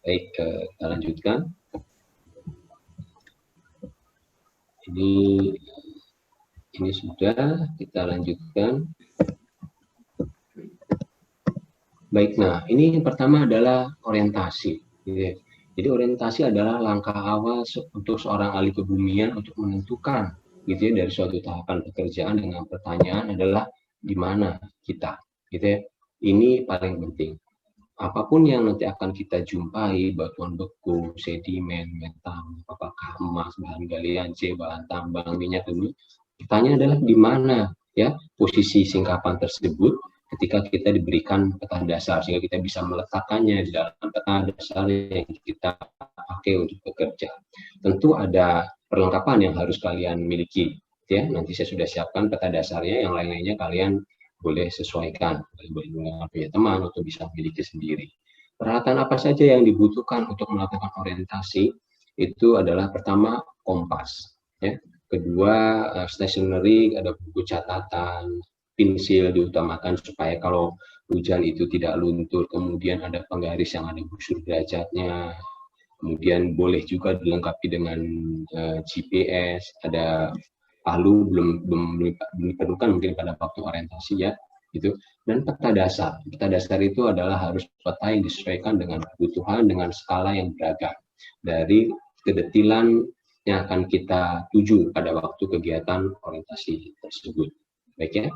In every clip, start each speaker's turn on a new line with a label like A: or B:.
A: Baik, kita lanjutkan. Ini sudah, kita lanjutkan. Baik, nah ini yang pertama adalah orientasi. Jadi orientasi adalah langkah awal untuk seorang ahli kebumian untuk menentukan dari suatu tahapan pekerjaan dengan pertanyaan adalah di mana kita, Ini paling penting. Apapun yang nanti akan kita jumpai, batuan beku, sedimen, metam, apakah emas, bahan galian, C, bahan tambang, minyak bumi, pertanyaan adalah di mana posisi singkapan tersebut ketika kita diberikan peta dasar, sehingga kita bisa meletakkannya di dalam peta dasar yang kita pakai untuk bekerja. Tentu ada perlengkapan yang harus kalian miliki, nanti saya sudah siapkan peta dasarnya, yang lain-lainnya kalian boleh sesuaikan, boleh punya teman atau bisa memiliki sendiri. Peralatan apa saja yang dibutuhkan untuk melakukan orientasi? Itu adalah pertama kompas, kedua stationery, ada buku catatan, pensil diutamakan supaya kalau hujan itu tidak luntur, kemudian ada penggaris yang ada busur derajatnya, kemudian boleh juga dilengkapi dengan GPS, ada palu belum diperlukan mungkin pada waktu orientasi gitu. Dan peta dasar itu adalah harus peta yang disesuaikan dengan kebutuhan, dengan skala yang beragam dari kedetilan yang akan kita tuju pada waktu kegiatan orientasi tersebut. Baik ya.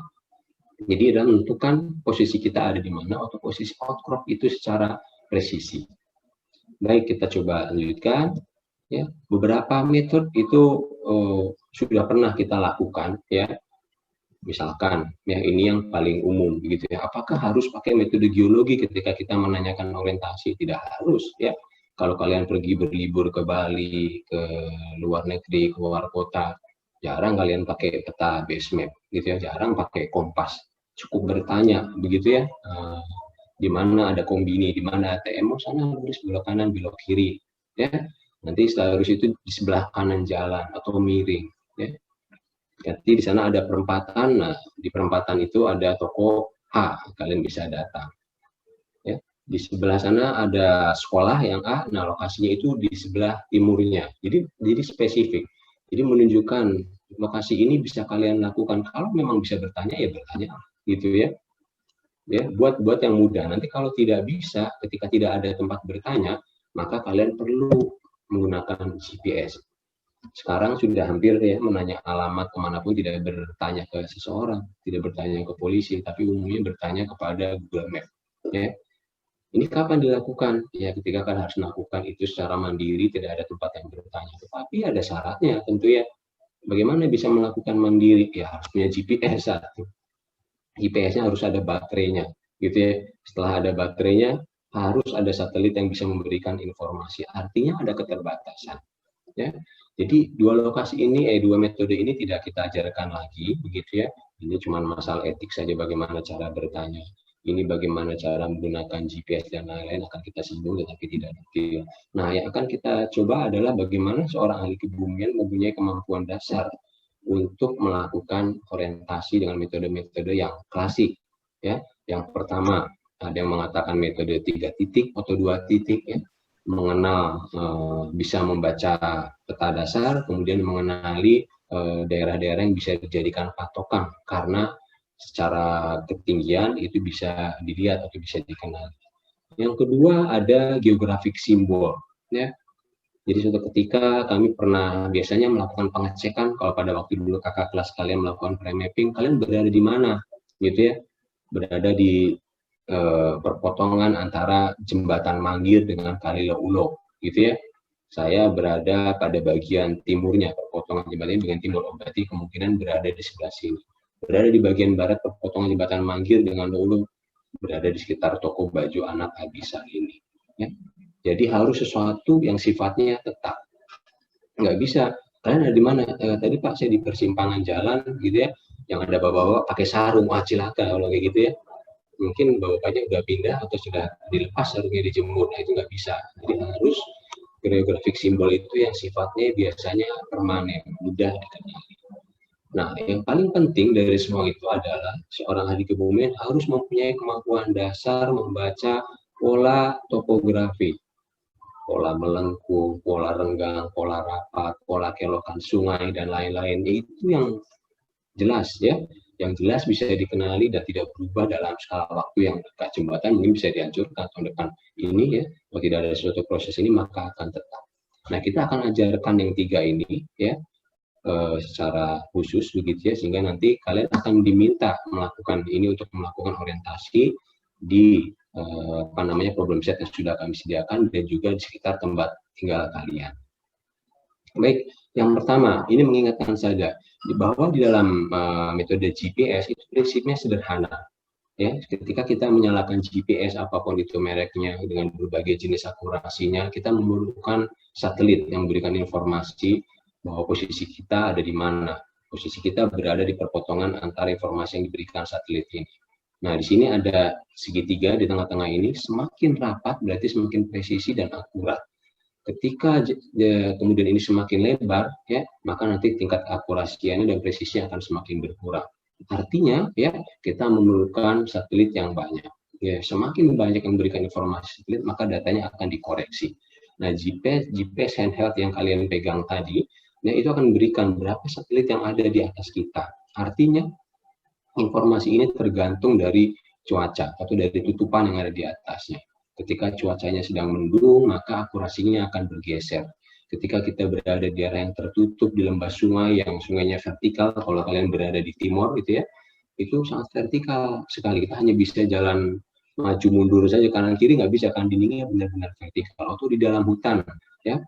A: Jadi adalah menentukan posisi kita ada di mana atau posisi outcrop itu secara presisi. Baik, kita coba lanjutkan. Ya, beberapa metode itu sudah pernah kita lakukan, Misalkan, ini yang paling umum, Apakah harus pakai metode geologi ketika kita menanyakan orientasi? Tidak harus, Kalau kalian pergi berlibur ke Bali, ke luar negeri, ke luar kota, jarang kalian pakai peta base map, Jarang pakai kompas. Cukup bertanya, begitu ya. Di mana ada kombini, di mana ATM, sana lurus, belok kanan, belok kiri, Nanti setelah lurus itu di sebelah kanan jalan atau miring, Jadi di sana ada perempatan. Nah, di perempatan itu ada toko A, kalian bisa datang. Di sebelah sana ada sekolah yang A, nah lokasinya itu di sebelah timurnya. Jadi spesifik. Jadi menunjukkan lokasi ini bisa kalian lakukan. Kalau memang bisa bertanya, ya bertanya, gitu ya. Buat yang mudah. Nanti kalau tidak bisa, ketika tidak ada tempat bertanya, maka kalian perlu menggunakan GPS. Sekarang sudah hampir menanya alamat kemanapun tidak bertanya ke seseorang, tidak bertanya ke polisi, tapi umumnya bertanya kepada Google Map. Ini kapan dilakukan? Ya, ketika kan harus melakukan itu secara mandiri, tidak ada tempat yang bertanya. Tetapi ada syaratnya tentu ya. Bagaimana bisa melakukan mandiri? Ya harus punya GPS satu. GPS-nya harus ada baterainya, Setelah ada baterainya, harus ada satelit yang bisa memberikan informasi. Artinya ada keterbatasan, Jadi dua metode ini tidak kita ajarkan lagi, begitu ya. Ini cuma masalah etik saja, bagaimana cara bertanya. Ini bagaimana cara menggunakan GPS dan lain-lain akan kita singgung, tetapi tidak detail. Nah, yang akan kita coba adalah bagaimana seorang ahli kebumian mempunyai kemampuan dasar untuk melakukan orientasi dengan metode-metode yang klasik, Yang pertama, ada yang mengatakan metode 3 titik atau 2 titik, mengenal, bisa membaca peta dasar, kemudian mengenali daerah-daerah yang bisa dijadikan patokan karena secara ketinggian itu bisa dilihat atau bisa dikenal. Yang kedua ada geografik simbol, Jadi suatu ketika kami pernah biasanya melakukan pengecekan, kalau pada waktu dulu kakak kelas kalian melakukan pre-mapping, kalian berada di mana, Berada di perpotongan antara jembatan Mangir dengan Kali Ulo, Saya berada pada bagian timurnya, perpotongan jembatan ini bagian timur, berarti kemungkinan berada di sebelah sini. Berada di bagian barat perpotongan jembatan Mangir dengan Ulo, berada di sekitar toko baju anak Abisa ini. Jadi harus sesuatu yang sifatnya tetap. Nggak bisa, kalian ada di mana? Tadi Pak, saya di persimpangan jalan, Yang ada bapak-bapak pakai sarung, cilaka kalau kayak gitu ya. Mungkin bapaknya udah pindah atau sudah dilepas sarungnya dijemur, itu nggak bisa. Jadi harus geografik simbol itu yang sifatnya biasanya permanen, mudah dikenali. Nah, yang paling penting dari semua itu adalah seorang ahli kebumian harus mempunyai kemampuan dasar membaca pola topografi. pola melengkung, pola renggang, pola rapat, pola kelokan sungai, dan lain-lain. Itu yang jelas ya, yang jelas bisa dikenali dan tidak berubah dalam skala waktu yang dekat. Jembatan mungkin bisa dihancurkan tahun depan ini ya, kalau tidak ada suatu proses ini maka akan tetap. Nah, kita akan ajarkan yang tiga ini ya, secara khusus begitu ya, sehingga nanti kalian akan diminta melakukan ini untuk melakukan orientasi di apa namanya problem set yang sudah kami sediakan dan juga di sekitar tempat tinggal kalian. Baik, yang pertama ini mengingatkan saja bahwa di dalam metode GPS itu prinsipnya sederhana. Ya, ketika kita menyalakan GPS apapun itu mereknya dengan berbagai jenis akurasinya, kita memerlukan satelit yang memberikan informasi bahwa posisi kita ada di mana. Posisi kita berada di perpotongan antara informasi yang diberikan satelit ini. Nah, di sini ada segitiga di tengah-tengah ini, semakin rapat berarti semakin presisi dan akurat. Ketika kemudian ini semakin lebar, ya, maka nanti tingkat akurasinya dan presisinya akan semakin berkurang. Artinya, ya, kita memerlukan satelit yang banyak. Ya, semakin banyak yang memberikan informasi satelit, maka datanya akan dikoreksi. Nah, GPS handheld yang kalian pegang tadi, ya, itu akan memberikan berapa satelit yang ada di atas kita. Artinya, informasi ini tergantung dari cuaca atau dari tutupan yang ada di atasnya. Ketika cuacanya sedang mendung, maka akurasinya akan bergeser. Ketika kita berada di daerah yang tertutup di lembah sungai yang sungainya vertikal, kalau kalian berada di timur gitu ya, itu sangat vertikal sekali. Kita hanya bisa jalan maju mundur saja, kanan kiri nggak bisa, kan dindingnya benar-benar vertikal. Atau di dalam hutan, ya,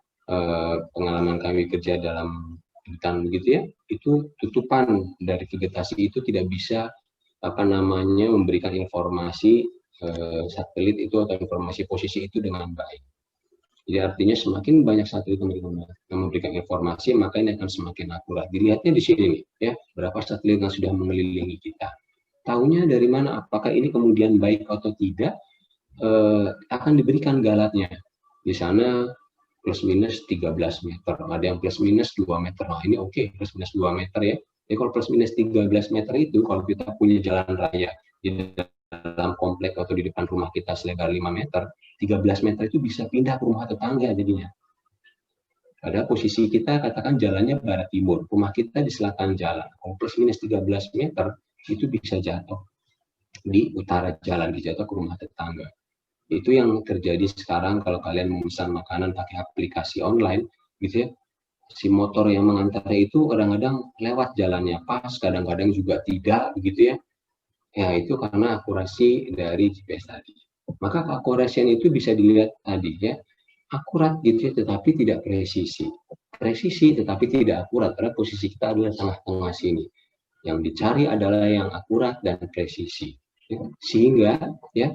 A: pengalaman kami kerja dalam hutan begitu ya, itu tutupan dari vegetasi itu tidak bisa apa namanya memberikan informasi satelit itu atau informasi posisi itu dengan baik. Jadi artinya semakin banyak satelit yang memberikan informasi, maka ini akan semakin akurat. Dilihatnya di sini nih, ya, berapa satelit yang sudah mengelilingi kita. Tahunya dari mana? Apakah ini kemudian baik atau tidak? Akan diberikan galatnya. Di sana plus minus 13 meter, ada yang plus minus 2 meter. Nah, ini oke, plus minus 2 meter ya. Jadi kalau plus minus 13 meter itu, kalau kita punya jalan raya di dalam komplek atau di depan rumah kita selebar 5 meter, 13 meter itu bisa pindah ke rumah tetangga jadinya. Pada posisi kita katakan jalannya barat timur, rumah kita di selatan jalan. Kalau plus minus 13 meter itu bisa jatuh di utara jalan, dijatuh ke rumah tetangga. Itu yang terjadi sekarang kalau kalian memesan makanan pakai aplikasi online, gitu ya. Si motor yang mengantar itu kadang-kadang lewat jalannya pas, kadang-kadang juga tidak, begitu ya. Ya, itu karena akurasi dari GPS tadi. Maka keakurasian itu bisa dilihat tadi ya, akurat gitu ya, tetapi tidak presisi. Presisi tetapi tidak akurat, karena posisi kita adalah tengah-tengah sini. Yang dicari adalah yang akurat dan presisi. Ya. Sehingga ya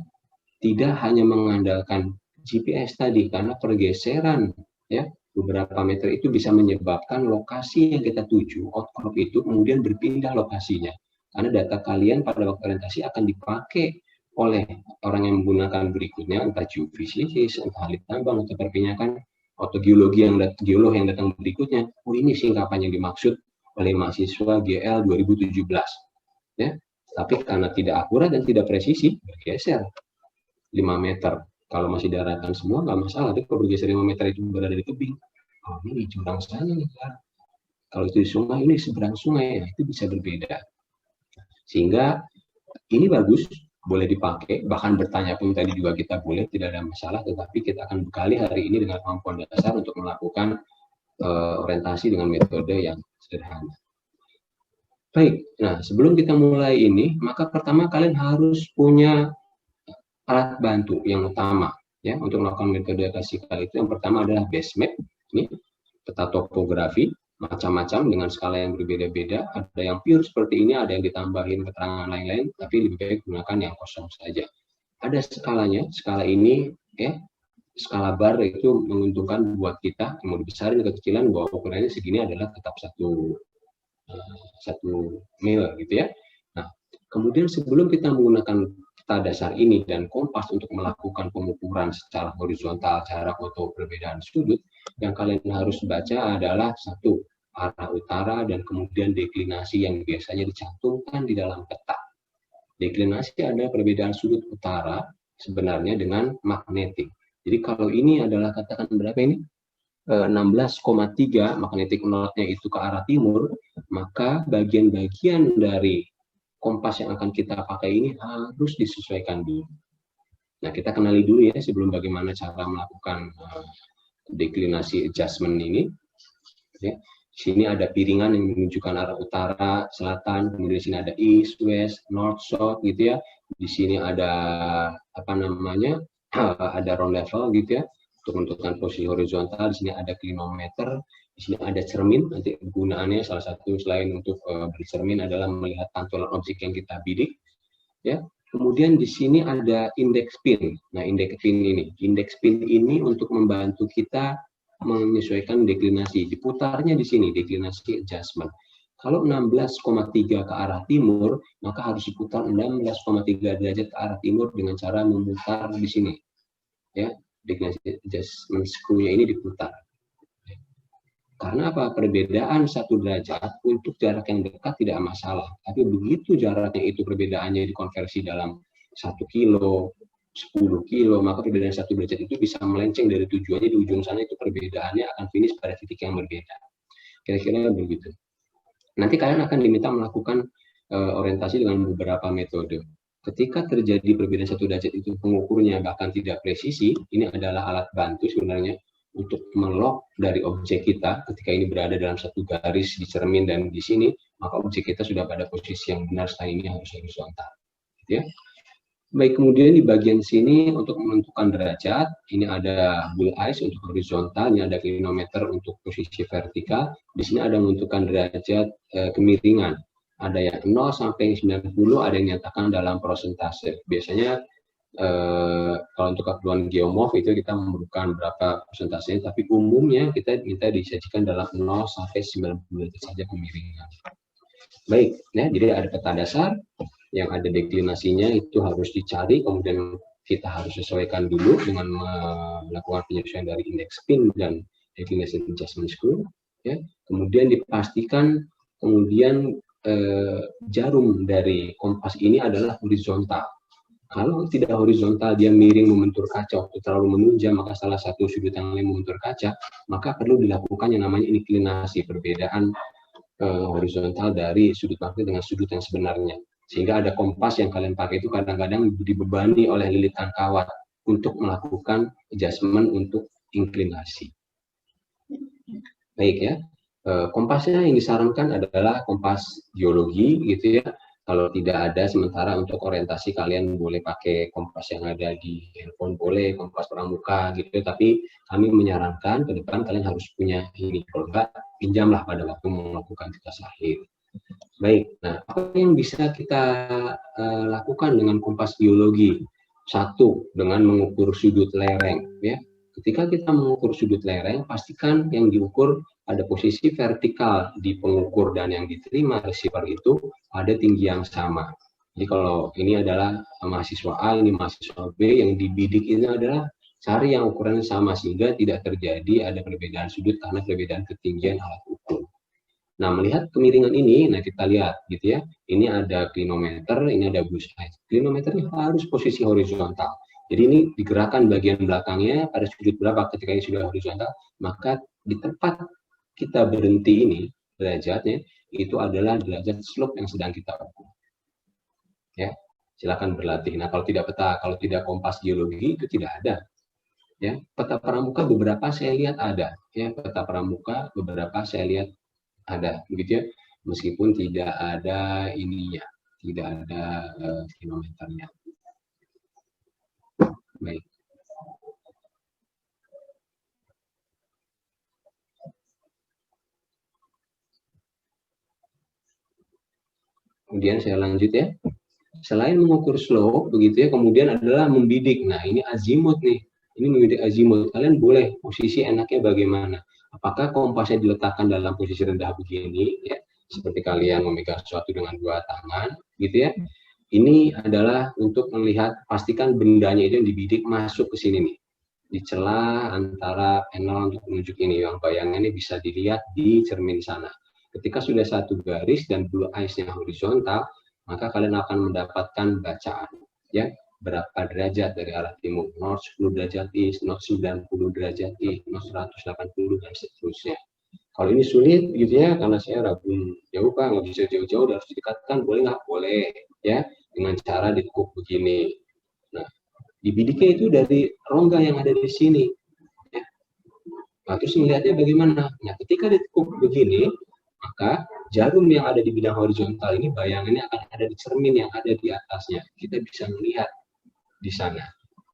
A: tidak hanya mengandalkan GPS tadi, karena pergeseran ya beberapa meter itu bisa menyebabkan lokasi yang kita tuju, outcrop itu kemudian berpindah lokasinya. Karena data kalian pada waktu orientasi akan dipakai oleh orang yang menggunakan berikutnya, entah geofisikis, entah ahli tambang, atau perminyakan, atau geolog yang datang berikutnya. Oh, ini singkapan yang dimaksud oleh mahasiswa GL 2017. Ya. Tapi karena tidak akurat dan tidak presisi, bergeser 5 meter. Kalau masih daratan semua nggak masalah, tapi kalau bergeser 5 meter itu berada di tebing, oh ini jurang saja nih. Kalau itu di sungai, ini seberang sungai, ya, itu bisa berbeda. Sehingga ini bagus, boleh dipakai, bahkan bertanya pun tadi juga kita boleh, tidak ada masalah, tetapi kita akan bekali hari ini dengan kemampuan dasar untuk melakukan orientasi dengan metode yang sederhana. Baik, nah sebelum kita mulai ini, maka pertama kalian harus punya alat bantu yang utama ya untuk melakukan metode klasikal itu. Yang pertama adalah base map, ini peta topografi macam-macam dengan skala yang berbeda-beda. Ada yang pure seperti ini, ada yang ditambahin keterangan lain-lain, tapi lebih baik gunakan yang kosong saja. Ada skalanya, skala ini ya, skala bar itu menguntungkan buat kita, mau dibesarin kekecilan bahwa ukurannya segini adalah tetap satu mil gitu ya. Nah, kemudian sebelum kita menggunakan peta dasar ini dan kompas untuk melakukan pengukuran secara horizontal jarak atau perbedaan sudut, yang kalian harus baca adalah satu, arah utara dan kemudian deklinasi yang biasanya dicantumkan di dalam peta. Deklinasi adalah perbedaan sudut utara sebenarnya dengan magnetik. Jadi kalau ini adalah katakan berapa ini? 16,3, magnetic north-nya itu ke arah timur, maka bagian-bagian dari kompas yang akan kita pakai ini harus disesuaikan dulu. Nah, kita kenali dulu ya sebelum bagaimana cara melakukan deklinasi adjustment ini. Ya. Sini ada piringan yang menunjukkan arah utara, selatan, kemudian di sini ada east, west, north, south gitu ya. Di sini ada apa namanya? Ada round level gitu ya untuk menentukan posisi horizontal. Di sini ada klinometer, di sini ada cermin. Nanti kegunaannya salah satu selain untuk bercermin adalah melihat pantulan objek yang kita bidik. Ya, kemudian di sini ada index pin. Nah, index pin ini untuk membantu kita menyesuaikan deklinasi. Diputarnya di sini deklinasi adjustment. Kalau 16,3 ke arah timur, maka harus diputar 16,3 derajat ke arah timur dengan cara memutar di sini. Ya, deklinasi adjustment screw-nya ini diputar. Karena apa? Perbedaan 1 derajat untuk jarak yang dekat tidak masalah. Tapi begitu jaraknya itu perbedaannya dikonversi dalam 1 kilo, 10 kilo, maka perbedaan 1 derajat itu bisa melenceng dari tujuannya. Di ujung sana itu perbedaannya akan finish pada titik yang berbeda. Kira-kira begitu. Nanti kalian akan diminta melakukan orientasi dengan beberapa metode. Ketika terjadi perbedaan 1 derajat itu pengukurnya bahkan tidak presisi, ini adalah alat bantu sebenarnya untuk melok dari objek kita ketika ini berada dalam satu garis di cermin dan di sini, maka objek kita sudah pada posisi yang benar, setelah ini harus horizontal. Ya. Baik, kemudian di bagian sini untuk menentukan derajat, ini ada bull eyes untuk horizontal, ini ada klinometer untuk posisi vertikal, di sini ada menentukan derajat kemiringan. Ada yang 0 sampai 90, ada yang nyatakan dalam persentase. Biasanya kalau untuk keperluan geomorf itu kita memerlukan berapa persentasenya, tapi umumnya kita minta disajikan dalam 0 sampai 90 itu saja kemiringan. Baik, ya, jadi ada peta dasar yang ada deklinasinya itu harus dicari, kemudian kita harus sesuaikan dulu dengan melakukan penyesuaian dari index pin dan deklinasi adjustment screw. Ya. Kemudian dipastikan kemudian jarum dari kompas ini adalah horizontal. Kalau tidak horizontal, dia miring membentur kaca, waktu terlalu menunjang, maka salah satu sudut yang lain membentur kaca, maka perlu dilakukan yang namanya inklinasi, perbedaan horizontal dari sudut magnet dengan sudut yang sebenarnya. Sehingga ada kompas yang kalian pakai itu kadang-kadang dibebani oleh lilitan kawat untuk melakukan adjustment untuk inklinasi. Baik ya. Kompasnya yang disarankan adalah kompas geologi gitu ya. Kalau tidak ada, sementara untuk orientasi kalian boleh pakai kompas yang ada di handphone, boleh kompas pramuka gitu. Tapi kami menyarankan ke depan kalian harus punya ini. Kalau enggak, pinjamlah pada waktu melakukan tugas akhir. Baik, nah apa yang bisa kita lakukan dengan kompas geologi? Satu, dengan mengukur sudut lereng. Ya, ketika kita mengukur sudut lereng, pastikan yang diukur ada posisi vertikal di pengukur dan yang diterima receiver itu ada tinggi yang sama. Jadi kalau ini adalah mahasiswa A, ini mahasiswa B, yang dibidik ini adalah cari yang ukurannya sama sehingga tidak terjadi ada perbedaan sudut karena perbedaan ketinggian alat ukur. Nah, melihat kemiringan ini, nah kita lihat gitu ya. Ini ada klinometer, ini ada bull's eye. Klinometer ini harus posisi horizontal. Jadi ini digerakkan bagian belakangnya pada sudut berapa ketika ini sudah horizontal, maka di tempat kita berhenti ini derajatnya itu adalah derajat slope yang sedang kita ukur. Ya, silakan berlatih. Nah, kalau tidak peta, kalau tidak kompas geologi itu tidak ada. Ya, peta pramuka beberapa saya lihat ada. Ya, peta pramuka beberapa saya lihat ada, begitu ya, meskipun tidak ada ininya, tidak ada kilometernya. Baik. Kemudian saya lanjut ya. Selain mengukur slope, begitu ya, kemudian adalah membidik. Nah, ini azimut nih. Ini membidik azimut. Kalian boleh posisi enaknya bagaimana? Apakah kompasnya diletakkan dalam posisi rendah begini, ya, seperti kalian memegang sesuatu dengan dua tangan, gitu ya. Ini adalah untuk melihat, pastikan bendanya itu yang dibidik masuk ke sini nih, di celah antara panel untuk menunjuk ini, yang bayangannya bisa dilihat di cermin sana. Ketika sudah satu garis dan blue eyes-nya horizontal, maka kalian akan mendapatkan bacaan. Ya, berapa derajat dari arah timur, north 10 derajat east, north 90 derajat east, north 180, dan seterusnya. Kalau ini sulit gitu ya, karena saya ragu jauh Pak, nggak bisa jauh-jauh, harus didekatkan, boleh nggak? Boleh, ya, dengan cara ditekuk begini. Nah, dibidiknya itu dari rongga yang ada di sini. Ya. Nah, terus melihatnya bagaimana? Nah, ketika ditekuk begini, maka jarum yang ada di bidang horizontal ini bayangannya akan ada di cermin yang ada di atasnya. Kita bisa melihat di sana.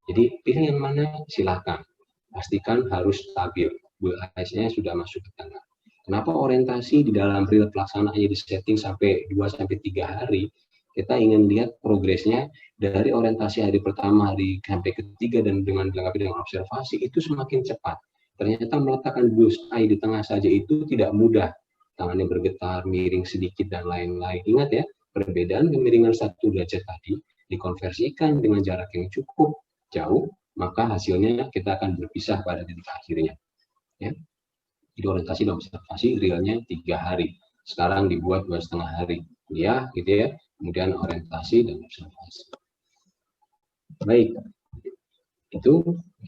A: Jadi pilih yang mana silakan. Pastikan harus stabil. Bull eyes-nya sudah masuk ke tengah. Kenapa orientasi di dalam real pelaksanaannya di setting sampai 2-3 hari? Kita ingin lihat progresnya dari orientasi hari pertama, hari sampai ketiga, dan dengan dilengkapi dengan observasi, itu semakin cepat. Ternyata meletakkan bullseye di tengah saja itu tidak mudah. Tangannya bergetar, miring sedikit, dan lain-lain. Ingat ya, perbedaan kemiringan 1 derajat tadi dikonversikan dengan jarak yang cukup jauh, maka hasilnya kita akan berpisah pada titik akhirnya. Ya. Jadi orientasi dan observasi realnya 3 hari. Sekarang dibuat 2,5 hari. Ya, gitu ya. Kemudian orientasi dan observasi. Baik, itu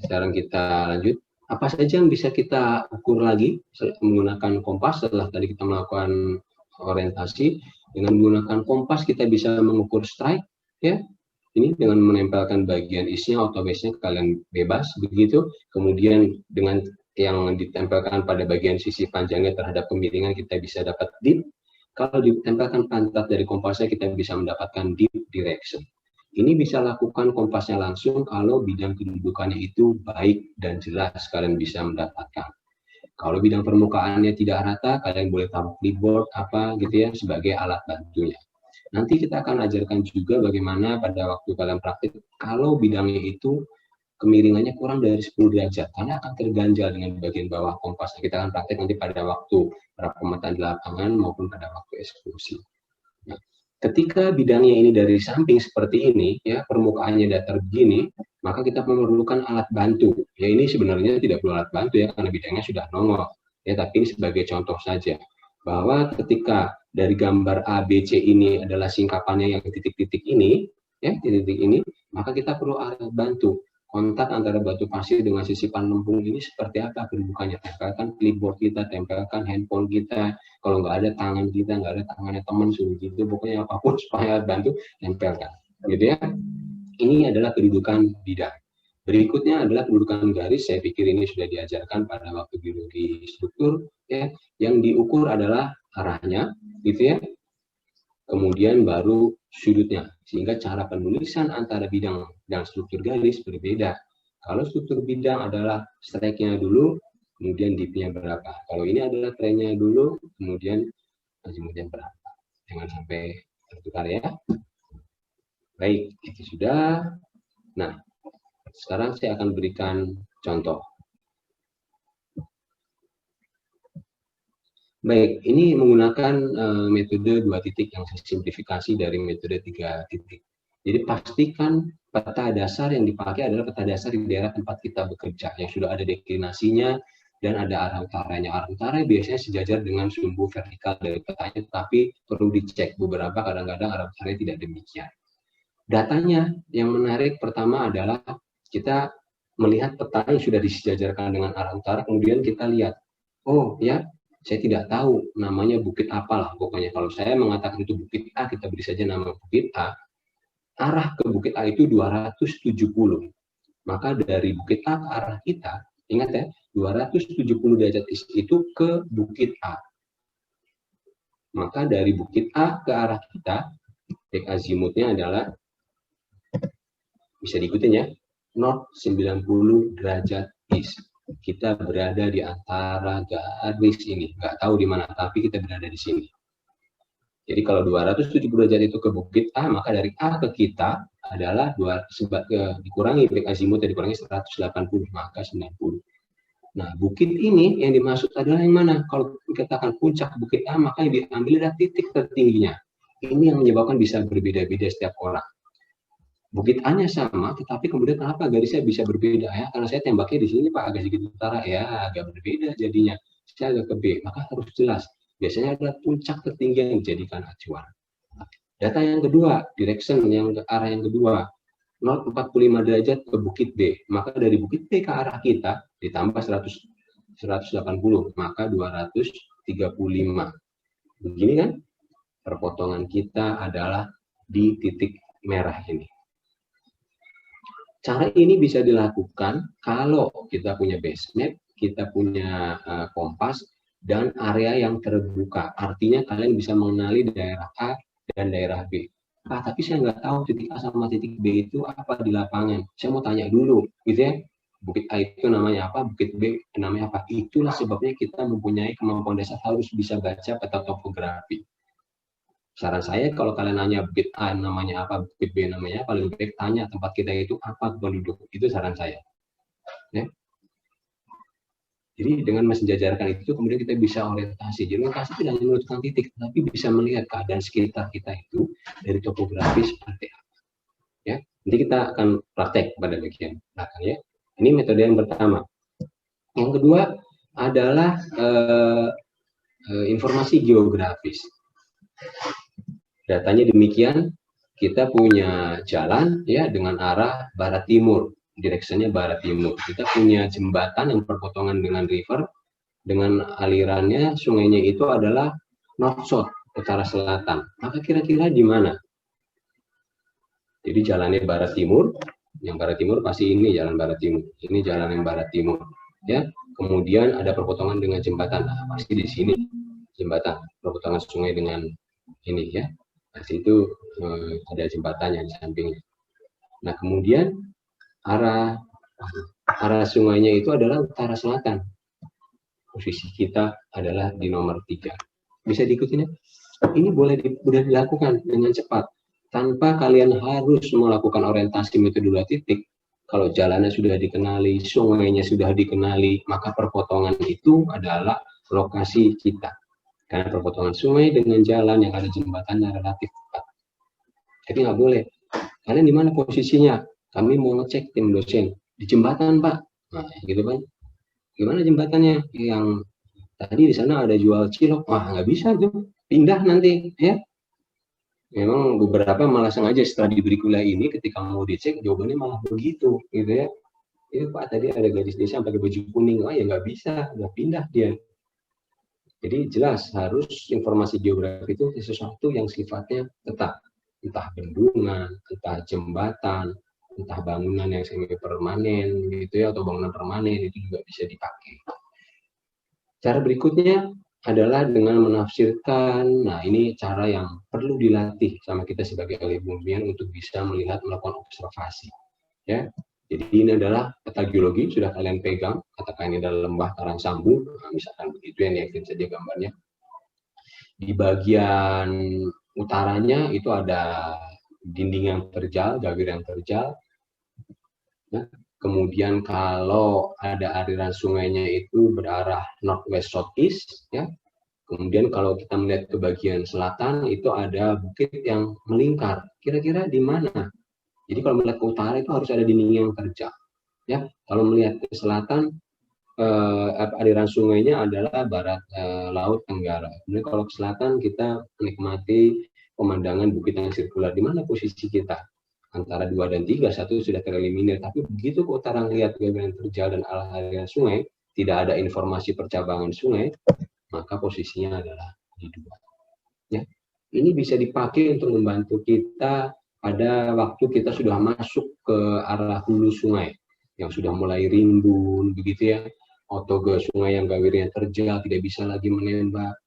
A: sekarang kita lanjut. Apa saja yang bisa kita ukur lagi menggunakan kompas setelah tadi kita melakukan orientasi? Dengan menggunakan kompas kita bisa mengukur strike, ya. Ini dengan menempelkan bagian isnya atau base-nya kalian bebas begitu. Kemudian dengan yang ditempelkan pada bagian sisi panjangnya terhadap kemiringan kita bisa dapat deep. Kalau ditempelkan pantat dari kompasnya kita bisa mendapatkan deep direction. Ini bisa lakukan kompasnya langsung kalau bidang kedudukannya itu baik dan jelas kalian bisa mendapatkan. Kalau bidang permukaannya tidak rata, kalian boleh taruh clipboard apa gitu ya sebagai alat bantunya. Nanti kita akan ajarkan juga bagaimana pada waktu kalian praktik kalau bidangnya itu kemiringannya kurang dari 10 derajat karena akan terganjal dengan bagian bawah kompas. Kita akan praktik nanti pada waktu pemetaan di lapangan maupun pada waktu eksekusi. Nah, ketika bidangnya ini dari samping seperti ini, ya permukaannya datar begini, maka kita memerlukan alat bantu. Ya ini sebenarnya tidak perlu alat bantu ya karena bidangnya sudah nongol. Ya tapi ini sebagai contoh saja bahwa ketika dari gambar A, B, C ini adalah singkapannya yang titik-titik ini, ya titik-titik ini, maka kita perlu alat bantu. Kontak antara batu pasir dengan sisipan lempung ini seperti apa kedudukannya? Tempelkan clipboard kita, tempelkan handphone kita. Kalau nggak ada tangan kita, nggak ada tangannya teman, suruh gitu. Pokoknya apapun supaya bantu, tempelkan. Gitu ya. Ini adalah kedudukan bidang. Berikutnya adalah kedudukan garis. Saya pikir ini sudah diajarkan pada waktu biologi struktur. Ya, yang diukur adalah arahnya, gitu ya. Kemudian baru sudutnya, sehingga cara penulisan antara bidang dan struktur garis berbeda. Kalau struktur bidang adalah strike-nya dulu, kemudian deep-nya berapa. Kalau ini adalah trend-nya dulu, kemudian berapa. Jangan sampai tertukar ya. Baik, itu sudah. Nah, sekarang saya akan berikan contoh. Baik, ini menggunakan metode 2 titik yang saya simplifikasi dari metode 3 titik. Jadi pastikan peta dasar yang dipakai adalah peta dasar di daerah tempat kita bekerja, yang sudah ada deklinasinya dan ada arah utaranya. Arah utara biasanya sejajar dengan sumbu vertikal dari petanya, tapi perlu dicek beberapa kadang-kadang arah utaranya tidak demikian. Datanya yang menarik pertama adalah kita melihat peta yang sudah disejajarkan dengan arah utara, kemudian kita lihat, oh ya, saya tidak tahu namanya bukit apalah pokoknya. Kalau saya mengatakan itu bukit A, kita beri saja nama bukit A. Arah ke bukit A itu 270. Maka dari bukit A ke arah kita, ingat ya, 270 derajat itu ke bukit A. Maka dari bukit A ke arah kita, titik azimutnya adalah, bisa diikutin ya, north 90 derajat east. Kita berada di antara garis ini, nggak tahu di mana, tapi kita berada di sini. Jadi kalau 270 derajat itu ke bukit A, maka dari A ke kita adalah dikurangi balik azimutnya dikurangi 180, maka 90. Nah, bukit ini yang dimaksud adalah yang mana? Kalau dikatakan puncak bukit A, maka yang diambil adalah titik tertingginya. Ini yang menyebabkan bisa berbeda-beda setiap orang. Bukit A-nya sama, tetapi kemudian kenapa garisnya bisa berbeda ya? Karena saya tembaknya di sini Pak agak sedikit utara ya, agak berbeda jadinya. Saya agak ke B, maka harus jelas. Biasanya adalah puncak tertinggi yang dijadikan acuan. Data yang kedua, direction yang ke arah yang kedua. 0,45 derajat ke bukit B. Maka dari bukit B ke arah kita ditambah 180, maka 235. Begini kan? Perpotongan kita adalah di titik merah ini. Cara ini bisa dilakukan kalau kita punya base map, kita punya kompas, dan area yang terbuka. Artinya kalian bisa mengenali daerah A dan daerah B. Tapi saya nggak tahu titik A sama titik B itu apa di lapangan. Saya mau tanya dulu, gitu ya. Bukit A itu namanya apa, bukit B namanya apa. Itulah sebabnya kita mempunyai kemampuan dasar harus bisa baca peta topografi. Saran saya kalau kalian nanya bukit A namanya apa, bukit B namanya apa, lebih baik tanya tempat kita itu apa penduduk. Itu saran saya. Ya. Jadi dengan mensejajarkan itu kemudian kita bisa orientasi. Jadi orientasi tidak hanya menentukan titik, tapi bisa melihat keadaan sekitar kita itu dari topografi seperti apa. Ya. Nanti kita akan praktek pada bagian belakang ya. Ini metode yang pertama. Yang kedua adalah informasi geografis. Datanya demikian, kita punya jalan ya dengan arah barat timur, direksinya barat timur. Kita punya jembatan yang berpotongan dengan river, dengan alirannya sungainya itu adalah north south, utara selatan. Maka kira-kira di mana? Jadi jalannya barat timur, yang barat timur pasti ini jalan barat timur. Ini jalan yang barat timur, ya. Kemudian ada perpotongan dengan jembatan, nah, pasti di sini jembatan perpotongan sungai dengan ini ya. Di situ ada jembatannya di sampingnya. Nah kemudian arah sungainya itu adalah utara selatan. Posisi kita adalah di nomor 3. Bisa diikuti ya? Ini boleh dilakukan dengan cepat tanpa kalian harus melakukan orientasi metode 2 titik. Kalau jalannya sudah dikenali, sungainya sudah dikenali, maka perpotongan itu adalah lokasi kita. Karena perpotongan sungai dengan jalan yang ada jembatannya relatif tepat. Jadi nggak boleh. Kalian di mana posisinya? Kami mau ngecek tim dosen. Di jembatan, Pak. Nah, gitu kan. Gimana jembatannya? Yang tadi di sana ada jual cilok. Wah, nggak bisa tuh. Pindah nanti, ya. Memang beberapa malah sengaja setelah diberi kuliah ini, ketika mau dicek, jawabannya malah begitu, gitu ya. Ini Pak, tadi ada gadis desa pakai baju kuning. Oh ya nggak bisa, udah pindah dia. Jadi jelas harus informasi geografi itu sesuatu yang sifatnya tetap, entah bendungan, entah jembatan, entah bangunan yang semi permanen gitu ya, atau bangunan permanen itu juga bisa dipakai. Cara berikutnya adalah dengan menafsirkan. Nah ini cara yang perlu dilatih sama kita sebagai ahli bumian untuk bisa melihat, melakukan observasi. Ya, jadi ini adalah peta geologi, sudah kalian pegang, katakan ini adalah lembah Karang Sambung, nah, misalkan begitu ya, lihatin saja gambarnya. Di bagian utaranya itu ada dinding yang terjal, gawir yang terjal. Nah, kemudian kalau ada aliran sungainya itu berarah northwest southeast, ya. Kemudian kalau kita melihat ke bagian selatan itu ada bukit yang melingkar. Kira-kira di mana? Jadi kalau melihat ke utara itu harus ada dinding yang terjal. Ya, kalau melihat ke selatan aliran sungainya adalah barat laut tenggara. Kemudian kalau ke selatan kita menikmati pemandangan bukit yang sirkular. Di mana posisi kita? Antara 2 dan 3, 1 sudah tereliminir. Tapi begitu ke utara melihat gawir yang terjal dan aliran sungai, tidak ada informasi percabangan sungai, maka posisinya adalah di 2. Ya. Ini bisa dipakai untuk membantu kita pada waktu kita sudah masuk ke arah hulu sungai yang sudah mulai rimbun begitu ya, atau ke sungai yang gawirnya terjal tidak bisa lagi menembak.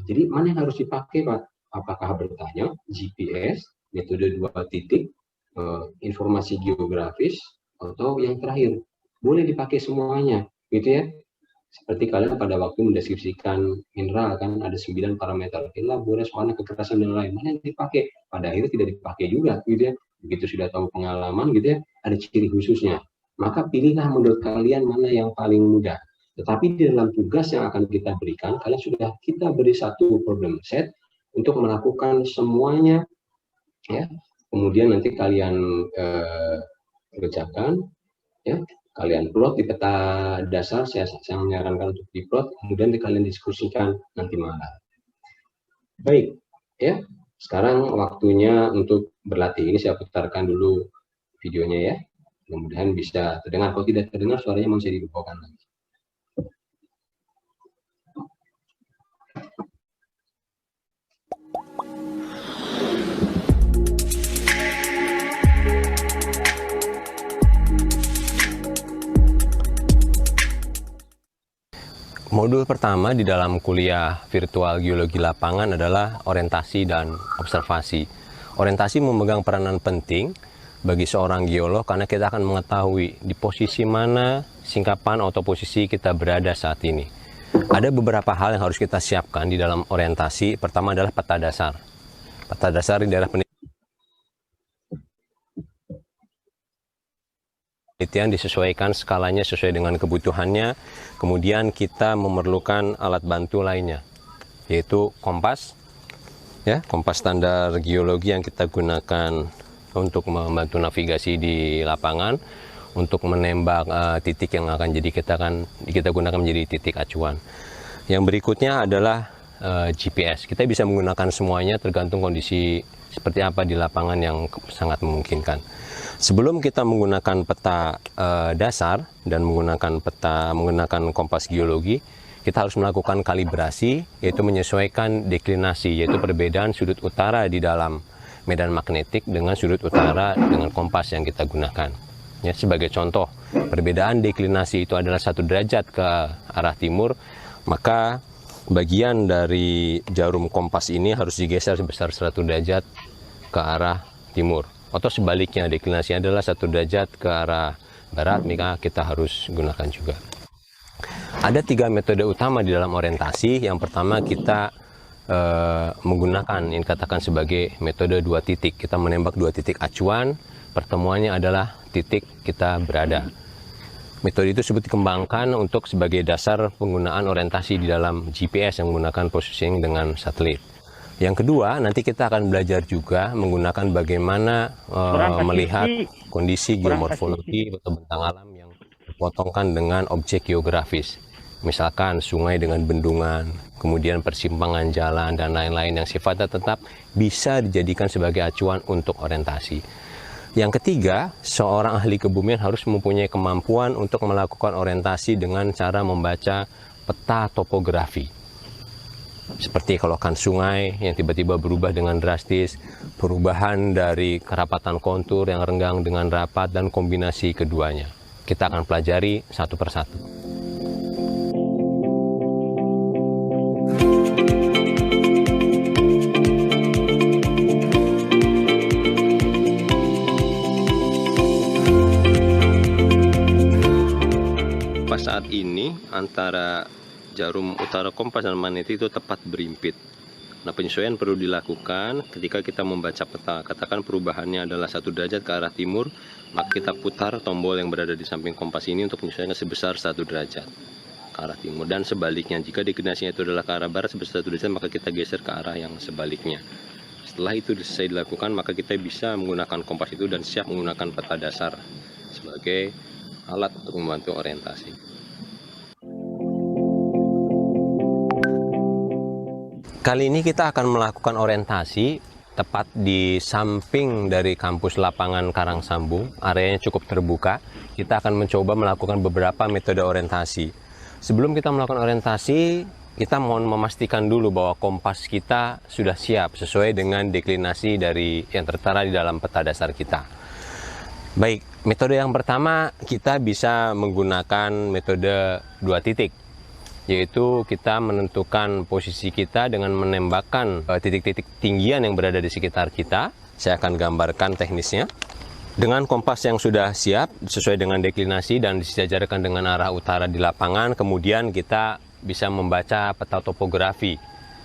A: Jadi mana yang harus dipakai Pak? Apakah bertanya GPS, metode 2 titik, informasi geografis, atau yang terakhir boleh dipakai semuanya gitu ya. Seperti kalian pada waktu mendeskripsikan mineral kan ada 9 parameter, labores, warna, kekerasan dan lain, mana yang dipakai? Pada akhirnya tidak dipakai juga gitu ya. Begitu sudah tahu pengalaman gitu ya, ada ciri khususnya. Maka pilihlah menurut kalian mana yang paling mudah. Tetapi di dalam tugas yang akan kita berikan, kalian sudah kita beri satu problem set untuk melakukan semuanya ya. Kemudian nanti kalian kerjakan ya. Kalian plot di peta dasar, saya menyarankan untuk diplot, kemudian kalian diskusikan nanti malam. Baik, ya. Sekarang waktunya untuk berlatih. Ini saya putarkan dulu videonya ya. Mudah-mudahan bisa terdengar. Kalau tidak terdengar, suaranya masih dibukakan lagi. Modul pertama di dalam kuliah virtual geologi lapangan adalah orientasi dan observasi. Orientasi memegang peranan penting bagi seorang geolog karena kita akan mengetahui di posisi mana singkapan atau posisi kita berada saat ini. Ada beberapa hal yang harus kita siapkan di dalam orientasi. Pertama adalah peta dasar. Peta dasar di daerah penelitian disesuaikan skalanya sesuai dengan kebutuhannya. Kemudian kita memerlukan alat bantu lainnya, yaitu kompas, ya, kompas standar geologi yang kita gunakan untuk membantu navigasi di lapangan, untuk menembak titik yang akan kita gunakan menjadi titik acuan. Yang berikutnya adalah GPS. Kita bisa menggunakan semuanya tergantung kondisi seperti apa di lapangan yang sangat memungkinkan. Sebelum kita menggunakan peta dasar dan menggunakan kompas geologi, kita harus melakukan kalibrasi, yaitu menyesuaikan deklinasi, yaitu perbedaan sudut utara di dalam medan magnetik dengan sudut utara dengan kompas yang kita gunakan. Ya, sebagai contoh, perbedaan deklinasi itu adalah 1 derajat ke arah timur, maka bagian dari jarum kompas ini harus digeser sebesar 100 derajat ke arah timur. Atau sebaliknya, deklinasi adalah 1 derajat ke arah barat, maka kita harus gunakan juga. Ada 3 metode utama di dalam orientasi. Yang pertama, kita menggunakan yang katakan sebagai metode 2 titik. Kita menembak 2 titik acuan, pertemuannya adalah titik kita berada. Metode itu sebut dikembangkan untuk sebagai dasar penggunaan orientasi di dalam GPS yang menggunakan positioning dengan satelit. Yang kedua, nanti kita akan belajar juga menggunakan bagaimana melihat kondisi geomorfologi atau bentang alam yang dipotongkan dengan objek geografis. Misalkan sungai dengan bendungan, kemudian persimpangan jalan, dan lain-lain yang sifatnya tetap bisa dijadikan sebagai acuan untuk orientasi. Yang ketiga, seorang ahli kebumian harus mempunyai kemampuan untuk melakukan orientasi dengan cara membaca peta topografi. Seperti kelokan sungai yang tiba-tiba berubah dengan drastis, perubahan dari kerapatan kontur yang renggang dengan rapat, dan kombinasi keduanya. Kita akan pelajari satu persatu. Pas saat ini antara jarum utara kompas dan magnetik itu tepat berimpit. Nah, penyesuaian perlu dilakukan ketika kita membaca peta. Katakan perubahannya adalah 1 derajat ke arah timur, maka kita putar tombol yang berada di samping kompas ini untuk menyesuaikan sebesar 1 derajat ke arah timur. Dan sebaliknya, jika deklinasinya itu adalah ke arah barat sebesar 1 derajat, maka kita geser ke arah yang sebaliknya. Setelah itu selesai dilakukan, maka kita bisa menggunakan kompas itu dan siap menggunakan peta dasar sebagai alat untuk membantu orientasi. Kali ini kita akan melakukan orientasi tepat di samping dari kampus lapangan Karangsambung. Areanya cukup terbuka. Kita akan mencoba melakukan beberapa metode orientasi. Sebelum kita melakukan orientasi, kita mohon memastikan dulu bahwa kompas kita sudah siap sesuai dengan deklinasi dari yang tertera di dalam peta dasar kita. Baik, metode yang pertama kita bisa menggunakan metode 2 titik. Yaitu kita menentukan posisi kita dengan menembakkan titik-titik tinggian yang berada di sekitar kita. Saya akan gambarkan teknisnya. Dengan kompas yang sudah siap sesuai dengan deklinasi dan disejajarkan dengan arah utara di lapangan, kemudian kita bisa membaca peta topografi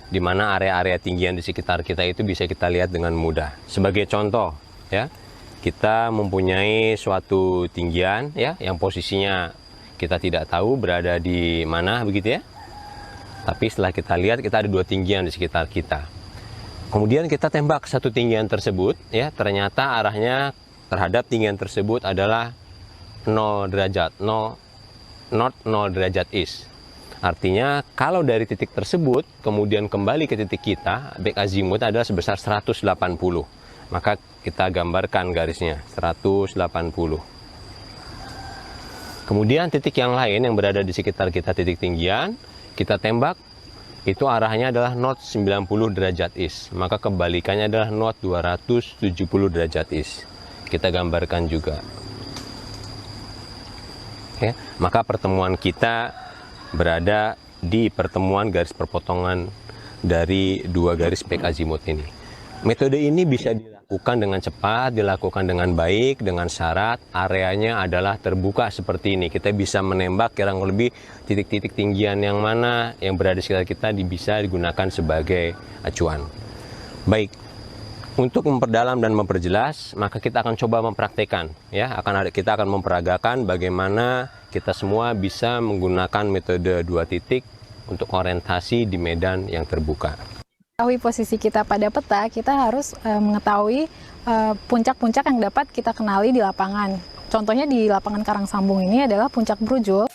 A: di mana area-area tinggian di sekitar kita itu bisa kita lihat dengan mudah. Sebagai contoh, ya, kita mempunyai suatu tinggian, ya, yang posisinya kita tidak tahu berada di mana, begitu ya. Tapi setelah kita lihat, kita ada 2 tinggian di sekitar kita. Kemudian kita tembak satu tinggian tersebut, ya, ternyata arahnya terhadap tinggian tersebut adalah 0 derajat, north 0 derajat east. Artinya kalau dari titik tersebut kemudian kembali ke titik kita, back azimuth adalah sebesar 180. Maka
B: kita gambarkan garisnya 180. Kemudian titik yang lain yang berada di sekitar kita, titik tinggian, kita tembak, itu arahnya adalah north 90 derajat east. Maka kebalikannya adalah north 270 derajat east. Kita gambarkan juga. Oke, maka pertemuan kita berada di pertemuan garis perpotongan dari dua garis back azimut ini. Metode ini bisa dilakukan dengan cepat, dilakukan dengan baik, dengan syarat areanya adalah terbuka seperti ini. Kita bisa menembak kurang lebih titik-titik tinggian yang mana yang berada di sekitar kita bisa digunakan sebagai acuan. Baik, untuk memperdalam dan memperjelas, maka kita akan coba mempraktekkan, ya. Kita akan memperagakan bagaimana kita semua bisa menggunakan metode 2 titik untuk orientasi di medan yang terbuka.
C: Mengetahui posisi kita pada peta, kita harus mengetahui puncak-puncak yang dapat kita kenali di lapangan. Contohnya di lapangan Karangsambung ini adalah puncak Brujul,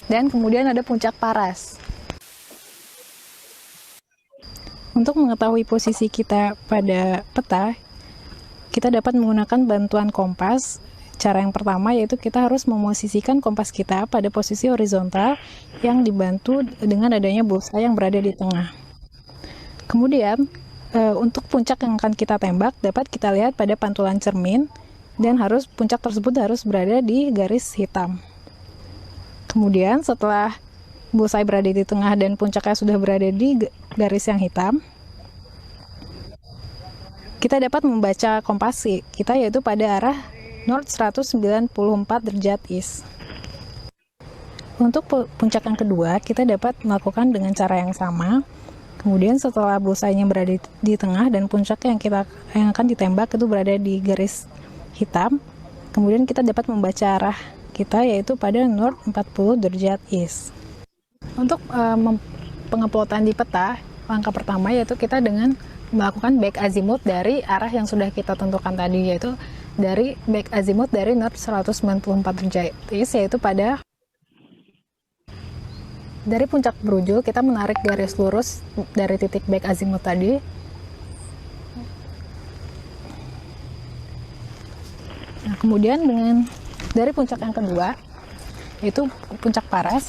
C: dan kemudian ada puncak Paras. Untuk mengetahui posisi kita pada peta, kita dapat menggunakan bantuan kompas. Cara yang pertama yaitu kita harus memosisikan kompas kita pada posisi horizontal yang dibantu dengan adanya bullseye yang berada di tengah. Kemudian untuk puncak yang akan kita tembak dapat kita lihat pada pantulan cermin, dan puncak tersebut harus berada di garis hitam. Kemudian setelah bullseye berada di tengah dan puncaknya sudah berada di garis yang hitam, kita dapat membaca kompas kita yaitu pada arah north 194 derajat east. Untuk puncak yang kedua, kita dapat melakukan dengan cara yang sama. Kemudian setelah bullseye-nya berada di tengah dan puncak yang akan ditembak itu berada di garis hitam, kemudian kita dapat membaca arah kita yaitu pada north 40 derajat east. Untuk pengeplotan di peta, langkah pertama yaitu kita dengan melakukan back azimut dari arah yang sudah kita tentukan tadi, yaitu dari back azimut dari north 194 derajat east, yaitu dari puncak Brujul kita menarik garis lurus dari titik back azimut tadi. Nah, kemudian dari puncak yang kedua yaitu puncak Paras,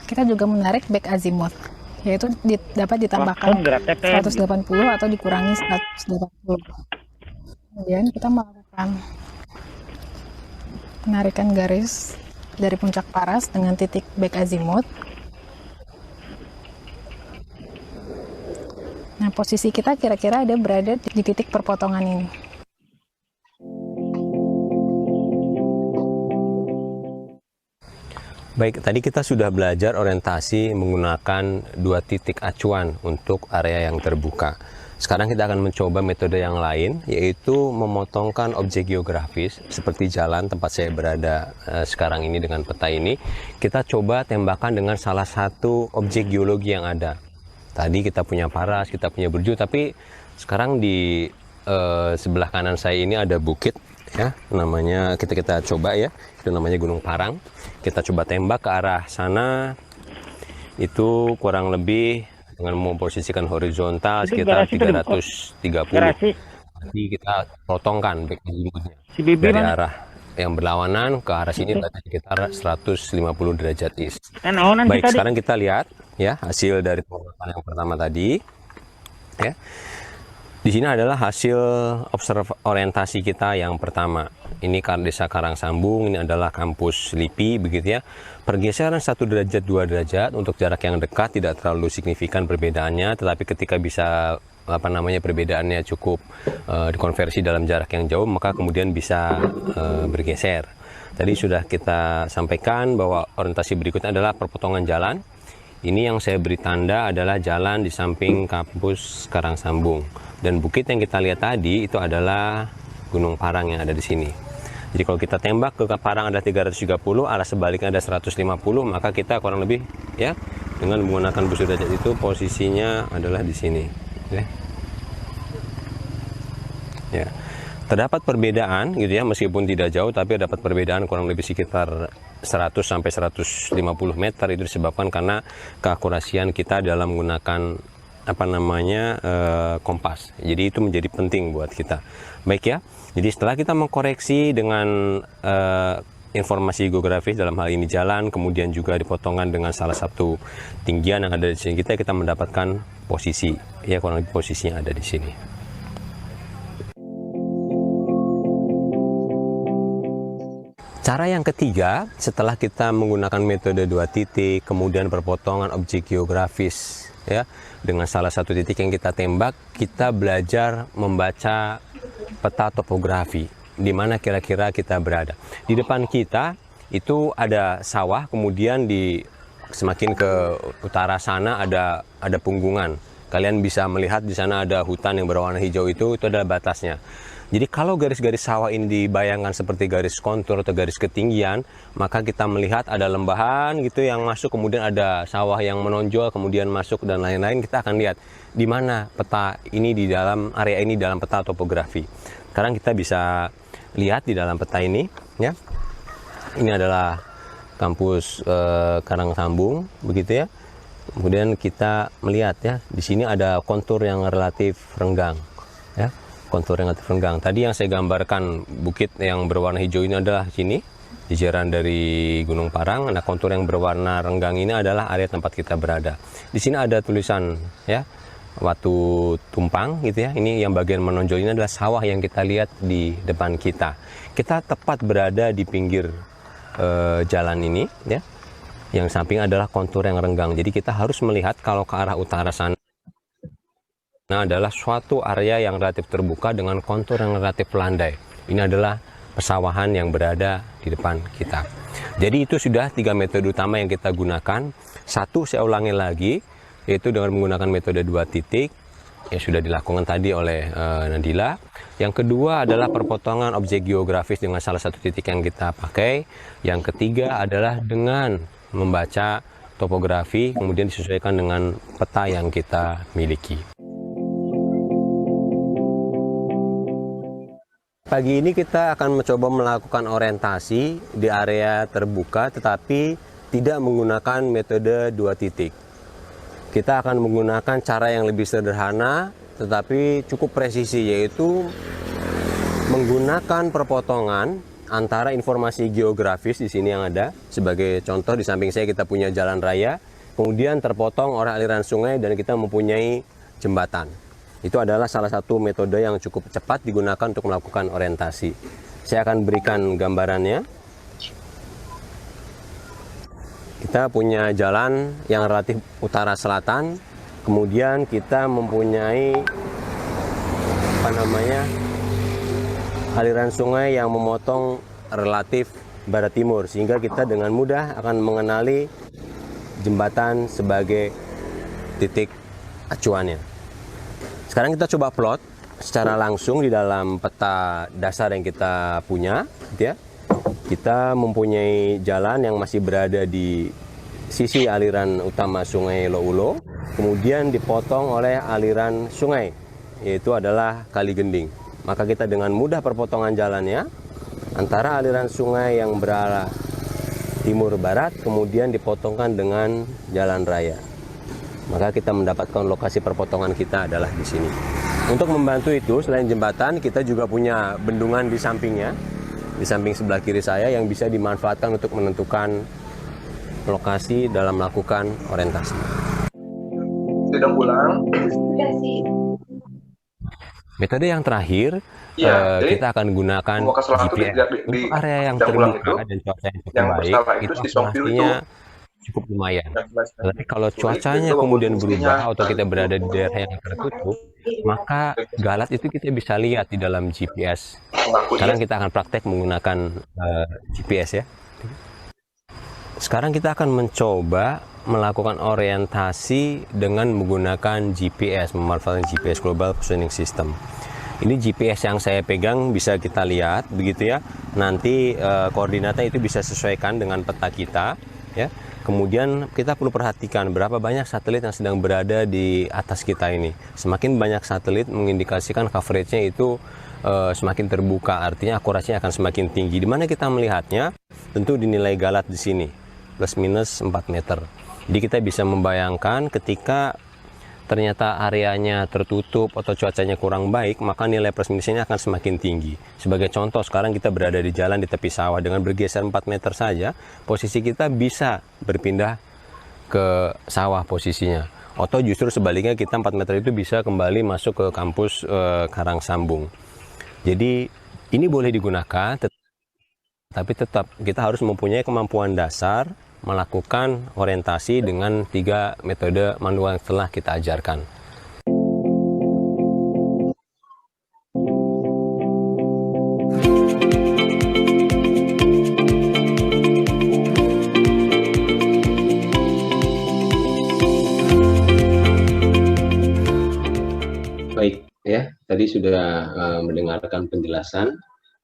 C: kita juga menarik back azimut, yaitu dapat ditambahkan 180 atau dikurangi 180. Kemudian kita melakukan penarikan garis dari puncak Paras dengan titik back azimut. Nah, posisi kita kira-kira berada di titik perpotongan ini.
B: Baik, tadi kita sudah belajar orientasi menggunakan 2 titik acuan untuk area yang terbuka. Sekarang kita akan mencoba metode yang lain, yaitu memotongkan objek geografis seperti jalan tempat saya berada sekarang ini dengan peta ini. Kita coba tembakan dengan salah satu objek geologi yang ada. Tadi kita punya Paras, kita punya Brujul, tapi sekarang di sebelah kanan saya ini ada bukit, ya, namanya kita coba ya, itu namanya Gunung Parang. Kita coba tembak ke arah sana, itu kurang lebih dengan memposisikan horizontal sekitar 330. Jadi kita potongkan back azimutnya dari arah yang berlawanan ke arah sini berarti sekitar 150 derajat east. Baik, sekarang kita lihat ya hasil dari pemotretan yang pertama tadi. Ya. Di sini adalah hasil orientasi kita yang pertama. Ini Desa Karangsambung, ini adalah kampus LIPI, begitu ya. Pergeseran 1 derajat, 2 derajat untuk jarak yang dekat tidak terlalu signifikan perbedaannya, tetapi ketika bisa perbedaannya cukup dikonversi dalam jarak yang jauh, maka kemudian bisa bergeser. Tadi sudah kita sampaikan bahwa orientasi berikutnya adalah perpotongan jalan. Ini yang saya beri tanda adalah jalan di samping kampus Karangsambung. Dan bukit yang kita lihat tadi itu adalah Gunung Parang yang ada di sini. Jadi kalau kita tembak ke Parang ada 330, arah sebaliknya ada 150, maka kita kurang lebih ya dengan menggunakan bus derajat itu posisinya adalah di sini. Ya. Terdapat perbedaan gitu ya, meskipun tidak jauh tapi dapat perbedaan kurang lebih sekitar 100 sampai 150 meter. Itu disebabkan karena keakurasian kita dalam menggunakan kompas. Jadi itu menjadi penting buat kita. Baik ya. Jadi setelah kita mengkoreksi dengan informasi geografis, dalam hal ini jalan, kemudian juga dipotongkan dengan salah satu tinggian yang ada di sini, kita mendapatkan posisi, ya kurang lebih posisinya ada di sini. Cara yang ketiga, setelah kita menggunakan metode 2 titik, kemudian perpotongan objek geografis, ya, dengan salah satu titik yang kita tembak, kita belajar membaca peta topografi, di mana kira-kira kita berada. Di depan kita itu ada sawah, kemudian semakin ke utara sana ada punggungan. Kalian bisa melihat di sana ada hutan yang berwarna hijau, itu adalah batasnya. Jadi kalau garis-garis sawah ini dibayangkan seperti garis kontur atau garis ketinggian, maka kita melihat ada lembahan gitu yang masuk, kemudian ada sawah yang menonjol, kemudian masuk dan lain-lain. Kita akan lihat di mana peta ini di dalam area ini dalam peta topografi. Sekarang kita bisa lihat di dalam peta ini, ya. Ini adalah kampus Karangsambung, begitu ya. Kemudian kita melihat ya, di sini ada kontur yang relatif renggang, ya. Kontur yang relatif renggang. Tadi yang saya gambarkan bukit yang berwarna hijau ini adalah sini, jajaran dari Gunung Parang. Nah, kontur yang berwarna renggang ini adalah area tempat kita berada. Di sini ada tulisan ya, Watu Tumpang gitu ya. Ini yang bagian menonjol ini adalah sawah yang kita lihat di depan kita. Kita tepat berada di pinggir jalan ini ya. Yang samping adalah kontur yang renggang. Jadi kita harus melihat kalau ke arah utara sana adalah suatu area yang relatif terbuka dengan kontur yang relatif landai. Ini adalah persawahan yang berada di depan kita. Jadi itu sudah 3 metode utama yang kita gunakan. Satu, saya ulangi lagi, yaitu dengan menggunakan metode 2 titik yang sudah dilakukan tadi oleh Nadila. Yang kedua adalah perpotongan objek geografis dengan salah satu titik yang kita pakai. Yang ketiga adalah dengan membaca topografi, kemudian disesuaikan dengan peta yang kita miliki. Pagi ini kita akan mencoba melakukan orientasi di area terbuka, tetapi tidak menggunakan metode 2 titik. Kita akan menggunakan cara yang lebih sederhana, tetapi cukup presisi, yaitu menggunakan perpotongan antara informasi geografis di sini yang ada. Sebagai contoh, di samping saya kita punya jalan raya, kemudian terpotong oleh aliran sungai dan kita mempunyai jembatan. Itu adalah salah satu metode yang cukup cepat digunakan untuk melakukan orientasi. Saya akan berikan gambarannya. Kita punya jalan yang relatif utara selatan, kemudian kita mempunyai aliran sungai yang memotong relatif barat timur, sehingga kita dengan mudah akan mengenali jembatan sebagai titik acuannya. Sekarang kita coba plot secara langsung di dalam peta dasar yang kita punya, gitu ya. Kita mempunyai jalan yang masih berada di sisi aliran utama Sungai Loulo, kemudian dipotong oleh aliran sungai, yaitu adalah Kali Gending. Maka kita dengan mudah perpotongan jalannya antara aliran sungai yang berarah timur barat, kemudian dipotongkan dengan jalan raya. Maka kita mendapatkan lokasi perpotongan kita adalah di sini. Untuk membantu itu, selain jembatan, kita juga punya bendungan di sampingnya, di samping sebelah kiri saya, yang bisa dimanfaatkan untuk menentukan lokasi dalam melakukan orientasi.
D: Sudah pulang.
B: Metode yang terakhir, kita akan gunakan GPS untuk area yang terbuka dan cuaca yang cukup baik. Itu pastinya cukup lumayan. Tapi kalau cuacanya kemudian berubah atau kita berada di daerah yang tertutup, maka galat itu kita bisa lihat di dalam GPS. Sekarang kita akan praktek menggunakan GPS ya. Sekarang kita akan mencoba melakukan orientasi dengan menggunakan GPS, memanfaatkan GPS Global Positioning System. Ini GPS yang saya pegang, bisa kita lihat begitu ya. Nanti koordinatnya itu bisa sesuaikan dengan peta kita ya. Kemudian kita perlu perhatikan berapa banyak satelit yang sedang berada di atas kita ini. Semakin banyak satelit mengindikasikan coveragenya itu semakin terbuka, artinya akurasinya akan semakin tinggi. Di mana kita melihatnya? Tentu dinilai galat di sini, plus minus 4 meter. Jadi kita bisa membayangkan ketika ternyata areanya tertutup atau cuacanya kurang baik, maka nilai plus minusnya akan semakin tinggi. Sebagai contoh, sekarang kita berada di jalan di tepi sawah, dengan bergeser 4 meter saja, posisi kita bisa berpindah ke sawah posisinya. Atau justru sebaliknya, kita 4 meter itu bisa kembali masuk ke kampus Karangsambung. Jadi ini boleh digunakan, tapi tetap kita harus mempunyai kemampuan dasar melakukan orientasi dengan 3 metode manual yang telah kita ajarkan.
A: Baik, ya, tadi sudah mendengarkan penjelasan.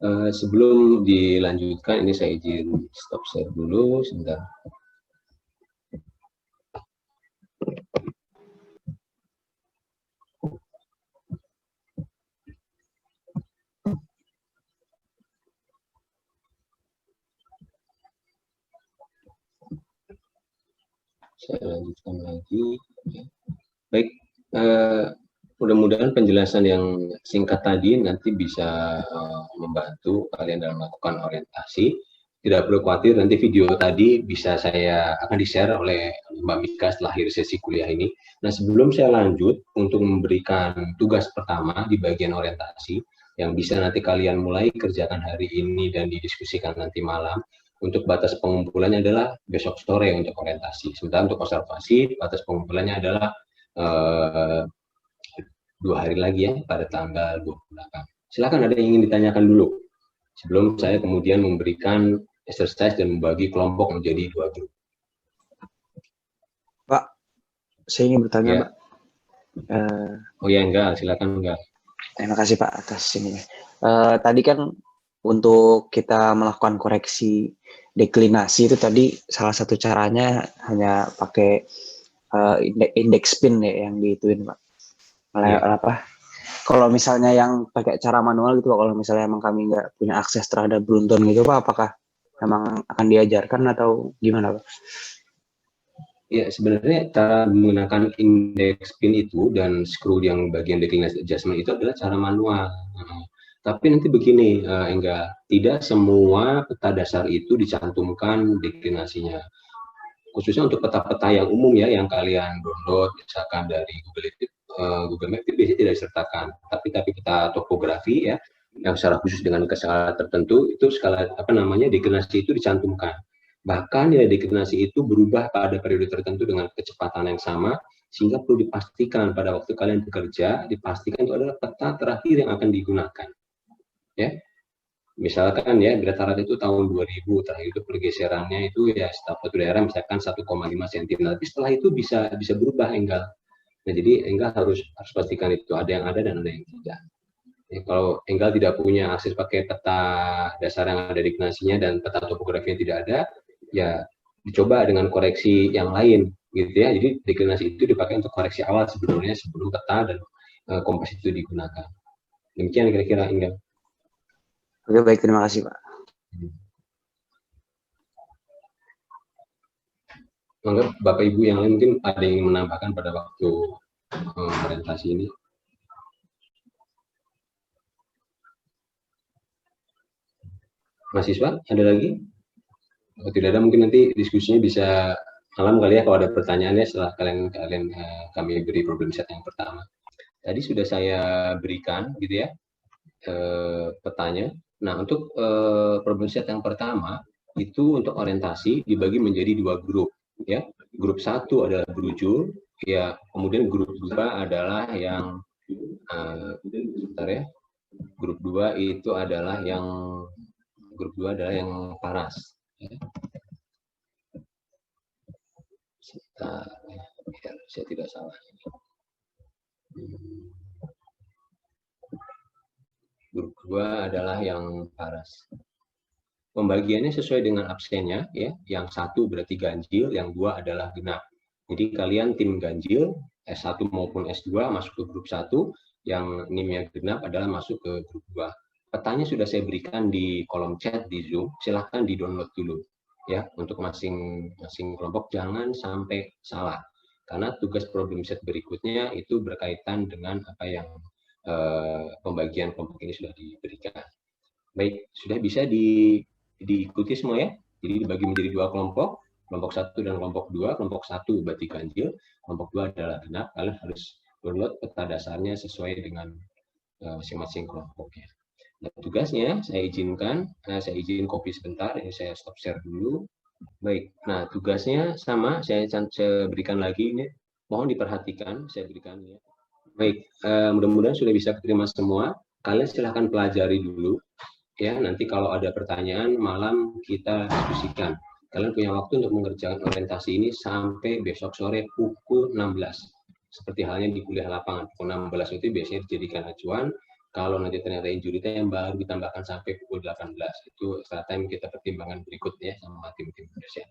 A: Sebelum dilanjutkan, ini saya izin stop share dulu sebentar. Saya lanjutkan lagi. Baik, mudah-mudahan penjelasan yang singkat tadi nanti bisa membantu kalian dalam melakukan orientasi. Tidak perlu khawatir, nanti video tadi bisa akan di-share oleh Mbak Mika setelah akhir sesi kuliah ini. Nah, sebelum saya lanjut untuk memberikan tugas pertama di bagian orientasi, yang bisa nanti kalian mulai kerjakan hari ini dan didiskusikan nanti malam. Untuk batas pengumpulannya adalah besok sore untuk orientasi. Sementara untuk observasi, batas pengumpulannya adalah 2 hari lagi ya, pada tanggal 28. Silakan, ada yang ingin ditanyakan dulu sebelum saya kemudian memberikan exercise dan membagi kelompok menjadi 2 grup.
E: Pak, saya ingin bertanya,
A: Ya.
E: Pak.
A: Oh ya, enggak, silakan enggak.
E: Terima kasih Pak atas ini. Tadi kan untuk kita melakukan koreksi deklinasi itu tadi salah satu caranya hanya pakai indeks spin ya yang diituin Pak. Apa? Kalau misalnya yang pakai cara manual gitu Pak, kalau misalnya emang kami nggak punya akses terhadap Brunton gitu Pak, apakah emang akan diajarkan atau gimana Pak?
A: Ya, sebenarnya cara menggunakan indeks spin itu dan screw yang bagian declination adjustment itu adalah cara manual. Tapi nanti begini, enggak, tidak semua peta dasar itu dicantumkan deklinasinya. Khususnya untuk peta-peta yang umum ya, yang kalian download misalkan dari Google Map itu biasanya tidak disertakan. Tapi peta topografi ya, yang secara khusus dengan skala tertentu itu skala deklinasi itu dicantumkan. Bahkan nilai deklinasi itu berubah pada periode tertentu dengan kecepatan yang sama, sehingga perlu dipastikan pada waktu kalian bekerja, dipastikan itu adalah peta terakhir yang akan digunakan. Ya, misalkan ya rata-rata itu tahun 2000, terakhir itu pergeserannya itu ya satu daerah misalkan 1,5 cm, tapi setelah itu bisa berubah Enggal. Nah, jadi Enggal harus pastikan itu ada yang ada dan ada yang tidak. Ya, kalau Enggal tidak punya akses pakai peta dasar yang ada deklinasinya dan peta topografinya tidak ada, ya dicoba dengan koreksi yang lain gitu ya. Jadi deklinasi itu dipakai untuk koreksi awal sebelumnya, sebelum peta dan kompas itu digunakan. Demikian kira-kira Enggal.
E: Oke, baik, terima kasih Pak.
A: Maka Bapak Ibu yang lain mungkin ada yang ingin menambahkan pada waktu orientasi ini. Mahasiswa, ada lagi? Kalau tidak ada, mungkin nanti diskusinya bisa malam kali ya, kalau ada pertanyaannya setelah kami beri problem set yang pertama. Tadi sudah saya berikan gitu ya petanya. Nah, untuk problem set yang pertama itu untuk orientasi dibagi menjadi 2 grup ya. Grup 1 adalah brujul ya, kemudian grup 2 adalah yang grup 2 itu adalah yang paras ya. Sebentar, biar saya tidak salah. Grup 2 adalah yang paras. Pembagiannya sesuai dengan absennya ya. Yang 1 berarti ganjil, yang 2 adalah genap. Jadi kalian tim ganjil S1 maupun S2 masuk ke grup 1, yang NIM-nya genap adalah masuk ke grup 2. Petanya sudah saya berikan di kolom chat di Zoom, silahkan di-download dulu ya, untuk masing-masing kelompok jangan sampai salah. karena tugas problem set berikutnya itu berkaitan dengan apa yang pembagian kelompok ini sudah diberikan. Baik, sudah bisa diikuti semua ya. Jadi dibagi menjadi dua kelompok, kelompok 1 dan kelompok 2. Kelompok 1 berarti ganjil, kelompok 2 adalah genap. Kalian harus download peta dasarnya sesuai dengan masing-masing kelompoknya. Nah, tugasnya saya izin copy sebentar, ini saya stop share dulu. Baik, nah tugasnya sama, saya berikan lagi ini, mohon diperhatikan, saya berikan ya. Baik, mudah-mudahan sudah bisa diterima semua. Kalian silahkan pelajari dulu, ya. Nanti kalau ada pertanyaan malam kita diskusikan. Kalian punya waktu untuk mengerjakan orientasi ini sampai besok sore pukul 16. Seperti halnya di kuliah lapangan, pukul 16 itu biasanya dijadikan acuan. Kalau nanti ternyata injury time baru ditambahkan sampai pukul 18. Itu setelah time kita pertimbangan berikutnya sama tim-tim dosen.